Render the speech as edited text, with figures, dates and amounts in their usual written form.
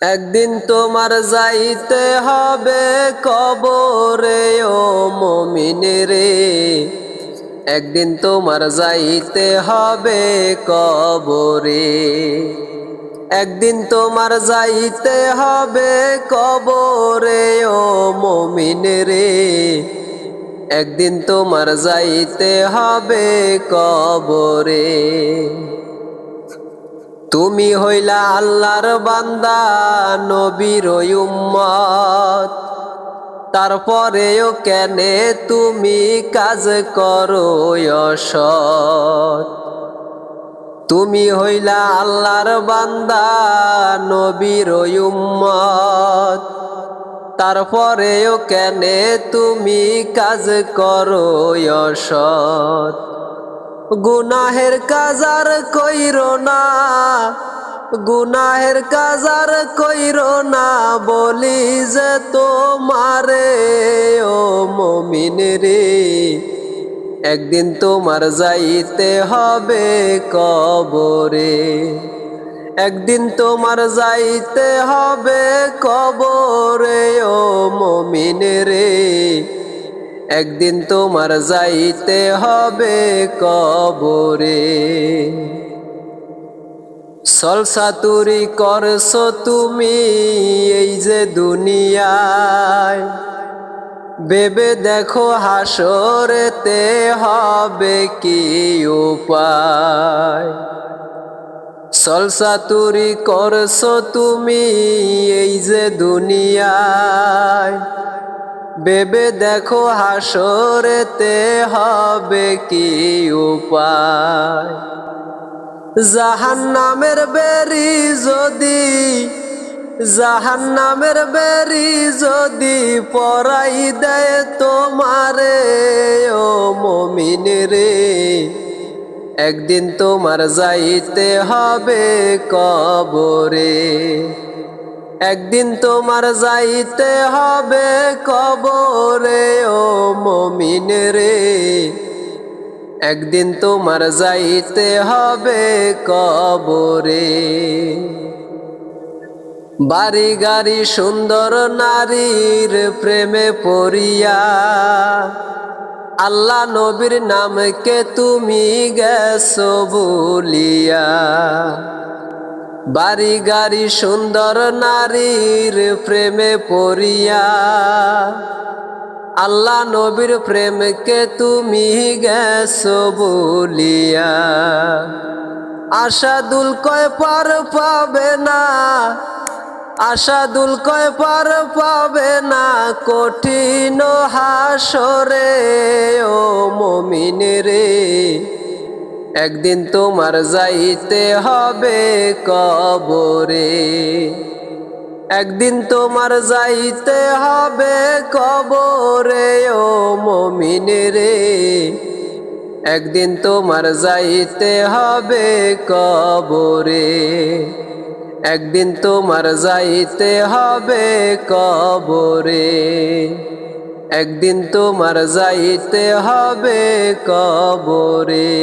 একদিন তোমার যাইতে হবে কবরে ও মুমিন রে। একদিন তোমার যাইতে হবে কবরে। একদিন তোমার যাইতে হবে কবরে ও মুমিন রে। একদিন তোমার যাইতে হবে কবরে। তুমি হইলা আল্লাহর বান্দা, নবীর উম্মত, তারপরেও কেনে তুমি কাজ করো অসৎ। তুমি হইলা আল্লাহর বান্দা, নবীর উম্মত, তারপরেও কেনে তুমি কাজ করো অসৎ। গুনাহের কাজার কইরো না, গুনাহের কাজার কইরো না, বলি যে তোমারে ও মুমিন রে। একদিন তোমার যাইতে হবে কবরে। একদিন তোমার যাইতে হবে কবরে ও মুমিন রে। একদিন তোমার যাইতে হবে কবরে। সলসাতুরি করছো তুমি এই যে দুনিয়ায়, ভেবে দেখো হাসরেতে হবে কি উপায়। সলসাতুরি করছো তুমি এই যে দুনিয়ায়, ভেবে দেখো হাসরেতে হবে কি উপায়। জাহান্নামের বেরি যদি, জাহান্নামের বেরি যদি পরাই দেয় তোমারে ও মুমিন রে। একদিন তোমার যাইতে হবে কবরে। একদিন তোমার যাইতে হবে কবরে ও মুমিন রে। একদিন তোমার যাইতে হবে কবরে। বাড়ি গাড়ি সুন্দর নারীর প্রেমে পড়িয়া, আল্লাহ নবীর নামকে তুমি গেছো ভুলিয়া। বাড়ি গাড়ি সুন্দর নারীর প্রেমে পড়িয়া, আল্লাহ নবীর প্রেমকে তুমি গেছো ভুলিয়া। আশাদুল কয় পার পাবে না, আশাদুল কয় পার পাবে না, কঠিন হাসরে ও মুমিন রে। একদিন তোমার যাইতে হবে কবরে। একদিন তোমার যাইতে হবে কবরে ও মুমিন রে। একদিন তোমার যাইতে হবে কবরে। একদিন তোমার যাইতে হবে কবরে। একদিন তোমার যাইতে হবে কবরে।